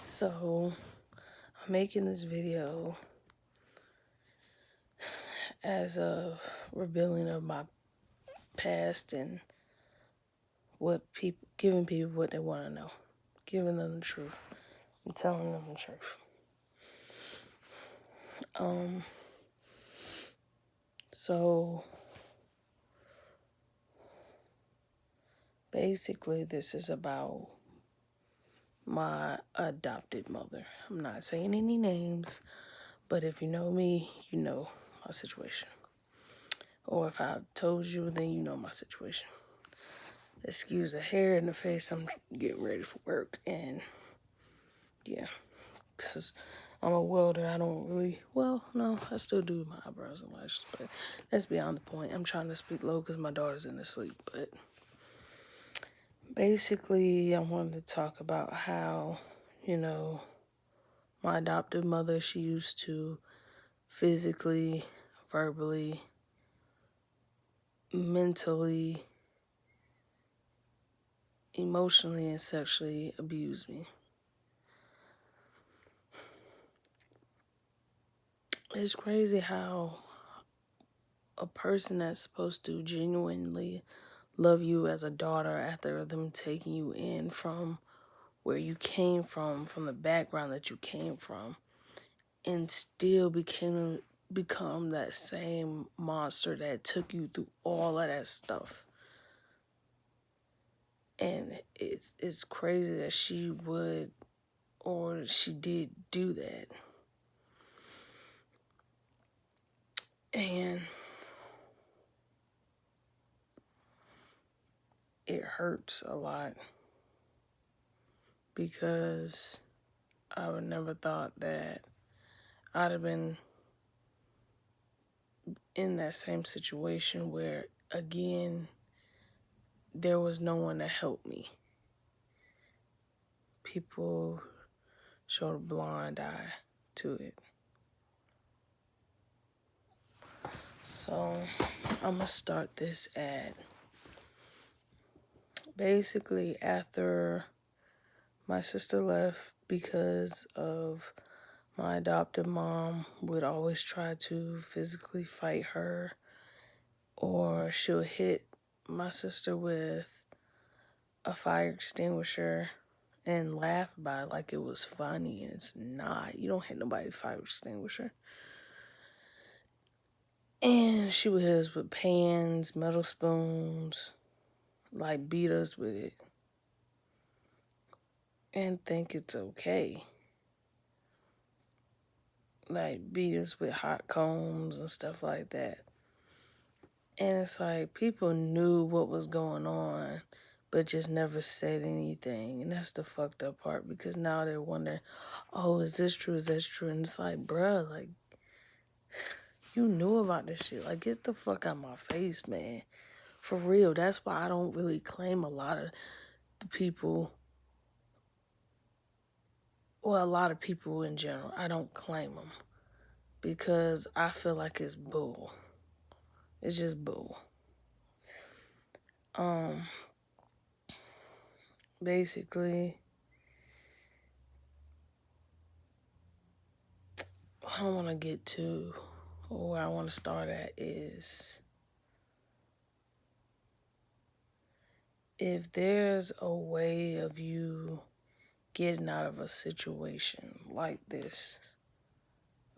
So, I'm making this video as a revealing of my past and giving people what they want to know, giving them the truth, and telling them the truth. So basically, this is about my adopted mother. I'm not saying any names, but if you know me, you know my situation. Or if I've told you, then you know my situation. Excuse the hair and the face, I'm getting ready for work, and yeah, because I'm a welder. I don't really, well, no, I still do my eyebrows and lashes, but that's beyond the point. I'm trying to speak low because my daughter's in the sleep, but basically I wanted to talk about how, my adopted mother, she used to physically, verbally, mentally, emotionally, and sexually abuse me. It's crazy how a person that's supposed to genuinely love you as a daughter after them taking you in from where you came from the background that you came from, and still become that same monster that took you through all of that stuff. And it's crazy that she would, or she did do that. And it hurts a lot because I would never thought that I'd have been in that same situation where, again, there was no one to help me. People showed a blind eye to it. So I'm gonna start this at basically after my sister left, because of my adopted mom would always try to physically fight her, or she'll hit my sister with a fire extinguisher and laugh about it like it was funny, and it's not. You don't hit nobody with a fire extinguisher. And she would hit us with pans, metal spoons, like beat us with it, and think it's okay. Like beat us with hot combs and stuff like that. And it's like people knew what was going on, but just never said anything. And that's the fucked up part, because now they're wondering, oh, is this true? Is that true? And it's like, bruh, like, you knew about this shit. Like, get the fuck out of my face, man. For real. That's why I don't really claim a lot of the people. Well, a lot of people in general. I don't claim them because I feel like it's bull. It's just bull. Basically, what I want to get to, or where I want to start at, is if there's a way of you getting out of a situation like this,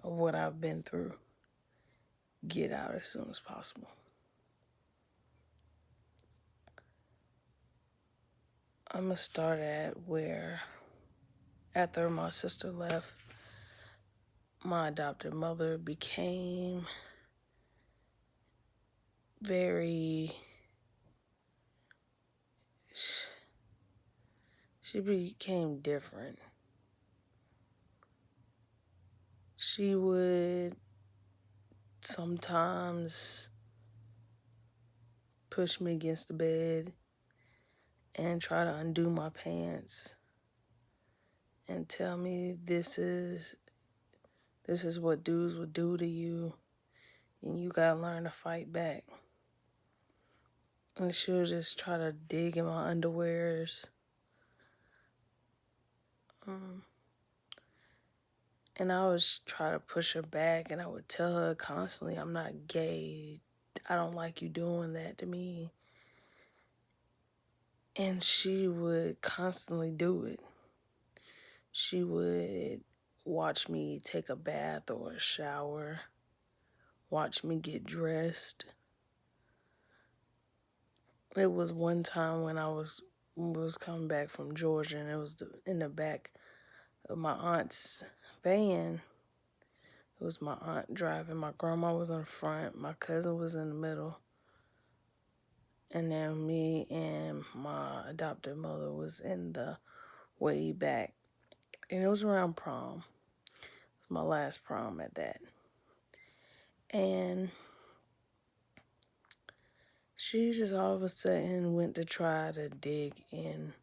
of what I've been through, get out as soon as possible. I'm going to start at where, after my sister left, my adopted mother became she became different. She would sometimes push me against the bed and try to undo my pants and tell me this is what dudes would do to you, and you gotta learn to fight back. And she'll just try to dig in my underwears. And I would try to push her back, and I would tell her constantly, I'm not gay. I don't like you doing that to me. And she would constantly do it. She would watch me take a bath or a shower, watch me get dressed. It was one time when I was coming back from Georgia, and it was in the back of my aunt's van. It was my aunt driving. My grandma was in the front. My cousin was in the middle. And then me and my adopted mother was in the way back. And it was around prom. It was my last prom at that. And she just all of a sudden went to try to dig in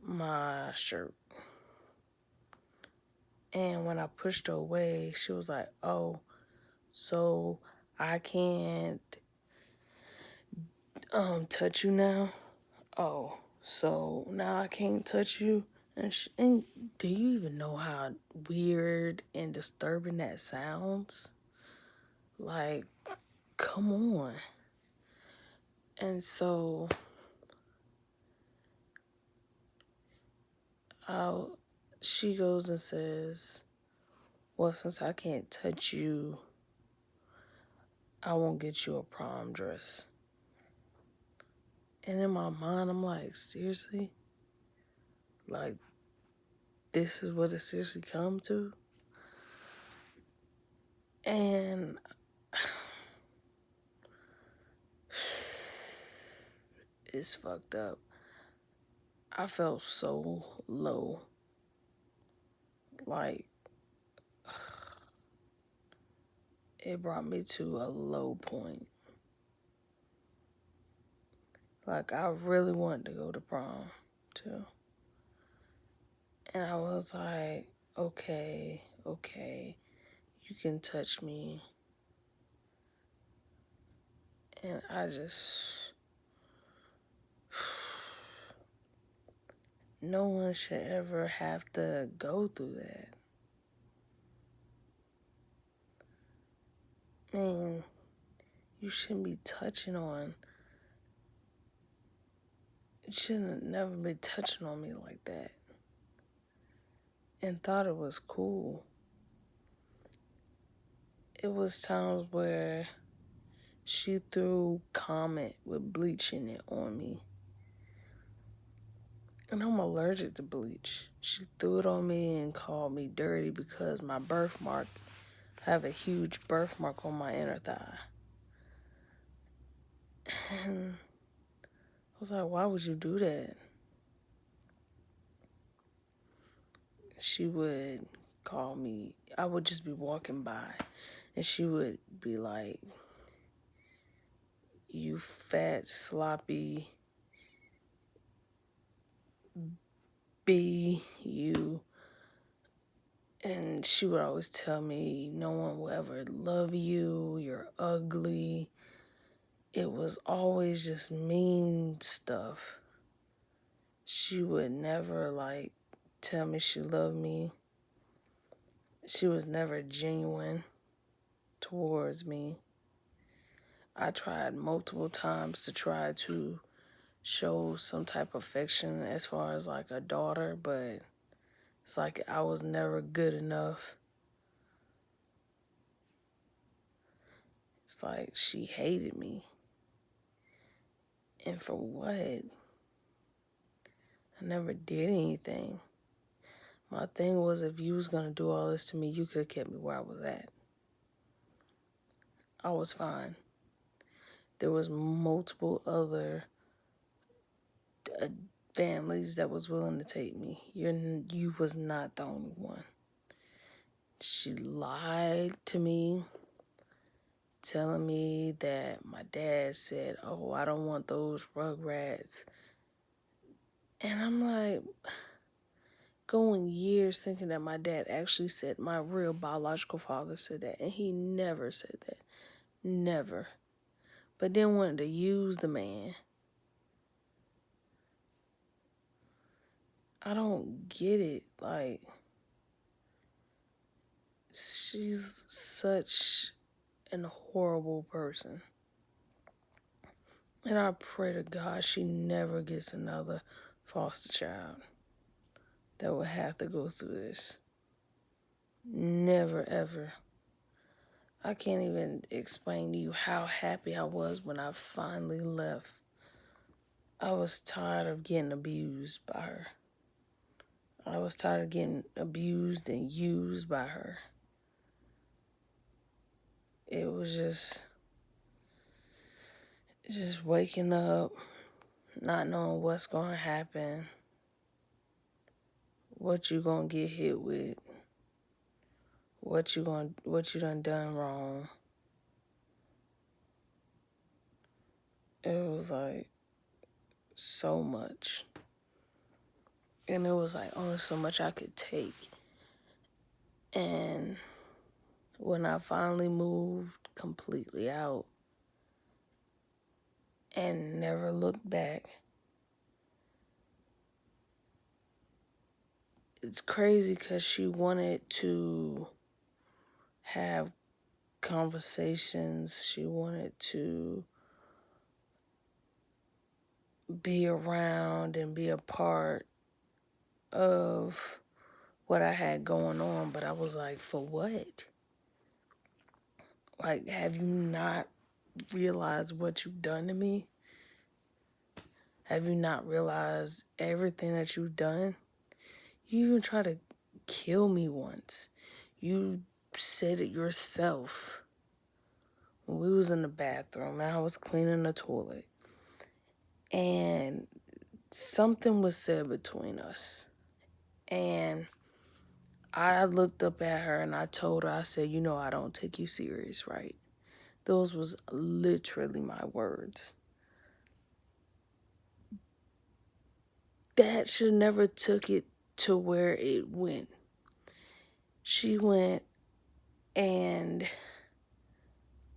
my shirt. And when I pushed her away, she was like, oh, so I can't touch you now? Oh, so now I can't touch you? And do you even know how weird and disturbing that sounds? Like, come on. And so she goes and says, well, since I can't touch you, I won't get you a prom dress. And in my mind, I'm like, seriously? Like, this is what it seriously come to? And it's fucked up. I felt so low. Like, it brought me to a low point. Like, I really wanted to go to prom, too. And I was like, okay, you can touch me. And I just, no one should ever have to go through that. I mean, you shouldn't be touching on, you shouldn't never be touching on me like that. And thought it was cool. It was times where she threw Comet with bleach in it on me. And I'm allergic to bleach. She threw it on me and called me dirty because my birthmark, I have a huge birthmark on my inner thigh. And I was like, why would you do that? She would call me, I would just be walking by, and she would be like, you fat, sloppy B, you. And she would always tell me, no one will ever love you, you're ugly. It was always just mean stuff. She would never, like, tell me she loved me. She was never genuine towards me. I tried multiple times to try to show some type of affection as far as like a daughter, but it's like I was never good enough. It's like she hated me. And for what? I never did anything. My thing was, if you was gonna do all this to me, you could have kept me where I was at. I was fine. There was multiple other families that was willing to take me. You was not the only one. She lied to me, telling me that my dad said, oh, I don't want those Rugrats. And I'm like, going years thinking that my dad actually said, my real biological father said that, and he never said that. Never. But then wanted to use the man. I don't get it. Like, she's such an horrible person. And I pray to God she never gets another foster child that will have to go through this. Never, ever. I can't even explain to you how happy I was when I finally left. I was tired of getting abused by her. I was tired of getting abused and used by her. It was just waking up, not knowing what's going to happen, what you going to get hit with, what you done wrong. It was like so much. And it was like only so much I could take. And when I finally moved completely out and never looked back, it's crazy because she wanted to have conversations. She wanted to be around and be a part of what I had going on. But I was like, for what? Like, have you not realized what you've done to me? Have you not realized everything that you've done? You even tried to kill me once. You said it yourself. When we was in the bathroom and I was cleaning the toilet. And something was said between us. And I looked up at her and I told her, I said, you know I don't take you serious, right? Those was literally my words. That should never took it to where it went. She went and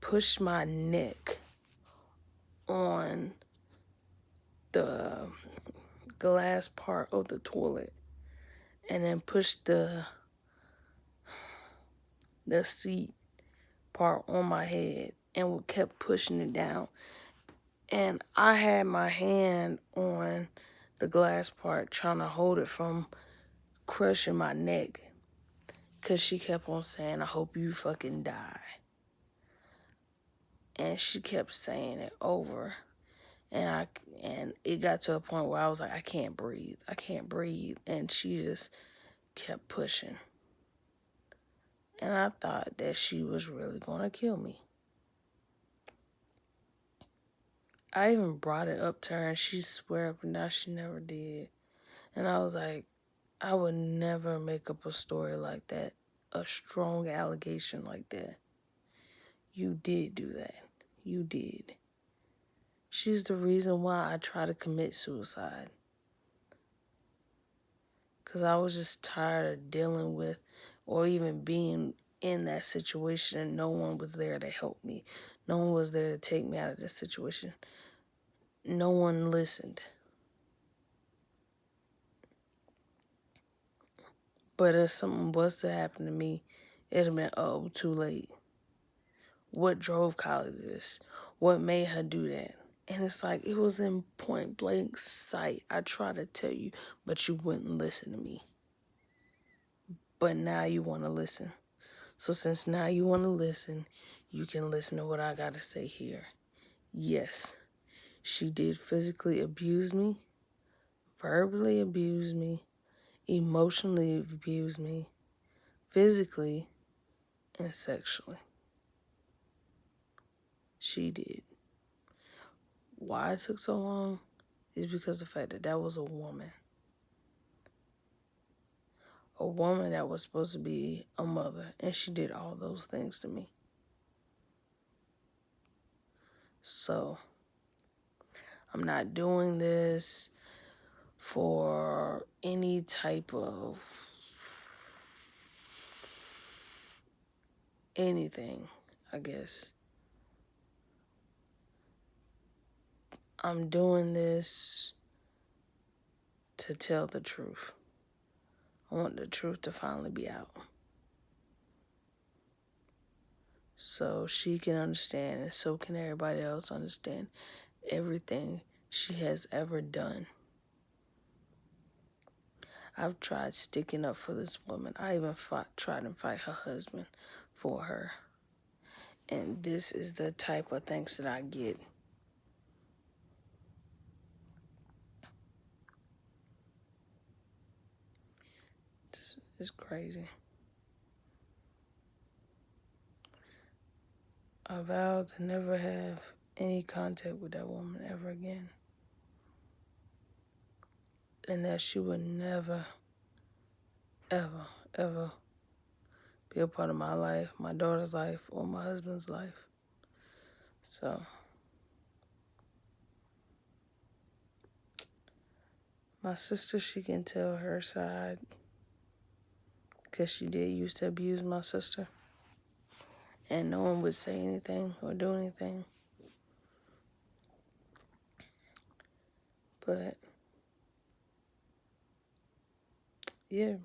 pushed my neck on the glass part of the toilet and then pushed the seat part on my head and kept pushing it down. And I had my hand on the glass part trying to hold it from crushing my neck because she kept on saying, I hope you fucking die. And she kept saying it over. And it got to a point where I was like, I can't breathe. I can't breathe. And she just kept pushing. And I thought that she was really going to kill me. I even brought it up to her and she swear up and down she never did. And I was like, I would never make up a story like that. A strong allegation like that. You did do that. You did. She's the reason why I tried to commit suicide. Because I was just tired of dealing with or even being in that situation and no one was there to help me. No one was there to take me out of this situation. No one listened. But if something was to happen to me, it'd have been, oh, too late. What drove Kylie to this? What made her do that? And it's like, it was in point blank sight. I tried to tell you, but you wouldn't listen to me. But now you want to listen. So since now you want to listen, you can listen to what I got to say here. Yes, she did physically abuse me, verbally abuse me, emotionally abuse me, physically, and sexually. She did. Why it took so long is because of the fact that that was a woman. A woman that was supposed to be a mother, and she did all those things to me. So, I'm not doing this for any type of anything, I guess. I'm doing this to tell the truth. I want the truth to finally be out. so she can understand, and so can everybody else understand everything she has ever done. I've tried sticking up for this woman. I even tried to fight her husband for her. And this is the type of things that I get. It's crazy. I vowed to never have any contact with that woman ever again. And that she would never, ever, ever be a part of my life, my daughter's life, or my husband's life. So, my sister, she can tell her side, because she did used to abuse my sister. And no one would say anything or do anything. But, yeah,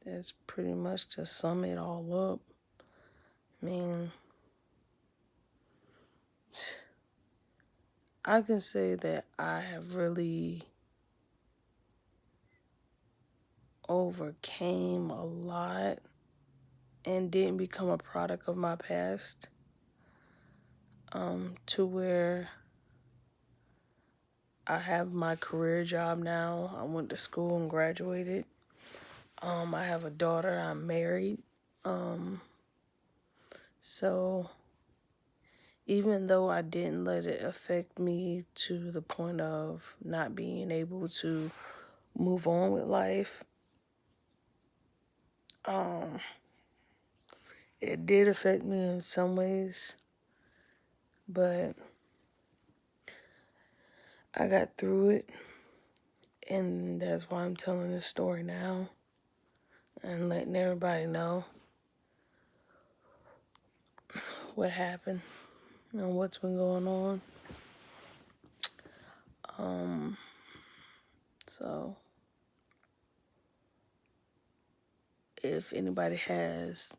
that's pretty much to sum it all up. I mean, I can say that I have really overcame a lot and didn't become a product of my past, to where I have my career job now. I went to school and graduated. I have a daughter. I'm married. So even though I didn't let it affect me to the point of not being able to move on with life, it did affect me in some ways, but I got through it, and that's why I'm telling this story now and letting everybody know what happened and what's been going on. So if anybody has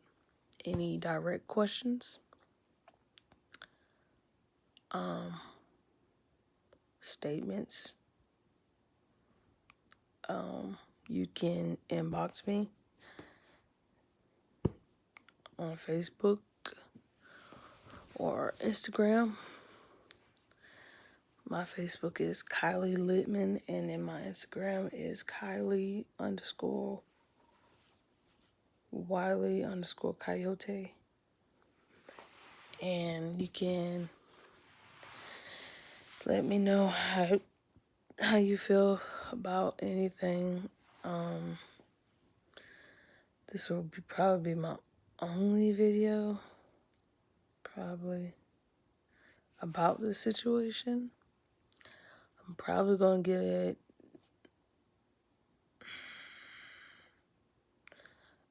any direct questions, statements, you can inbox me on Facebook or Instagram. My Facebook is Kylie Littman, and then my Instagram is Kylie_Wiley_Coyote. And you can let me know how you feel about anything. This will probably be my only video, probably, about the situation. I'm probably going to get it.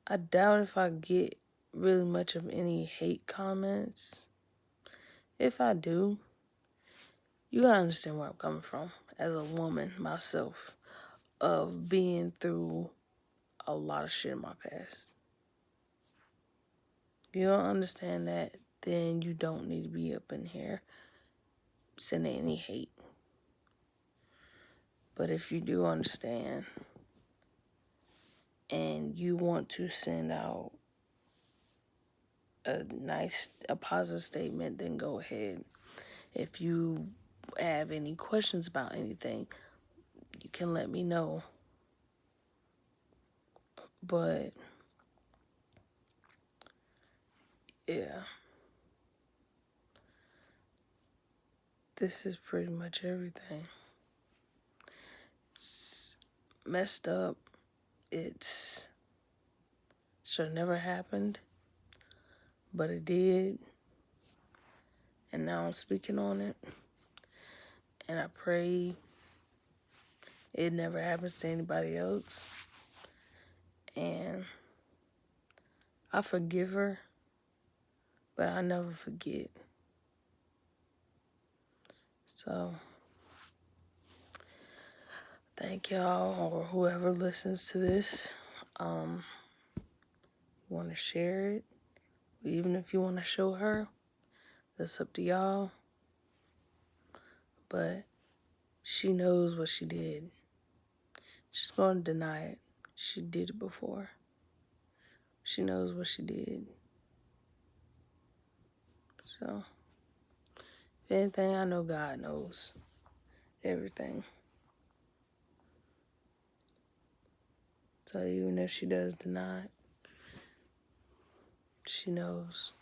I doubt if I get really much of any hate comments. If I do, you gotta understand where I'm coming from as a woman myself, of being through a lot of shit in my past. If you don't understand that, then you don't need to be up in here sending any hate. But if you do understand and you want to send out a positive statement, then go ahead. If you have any questions about anything, you can let me know. But yeah, this is pretty much everything. It's messed up. It's should have never happened, but it did. And now I'm speaking on it. And I pray it never happens to anybody else. And I forgive her, but I never forget. So, thank y'all, or whoever listens to this. Want to share it Even if you want to show her, that's up to y'all. But she knows what she did. She's going to deny it. She did it before. She knows what she did. So, if anything, I know God knows everything. So even if she does deny it, she knows.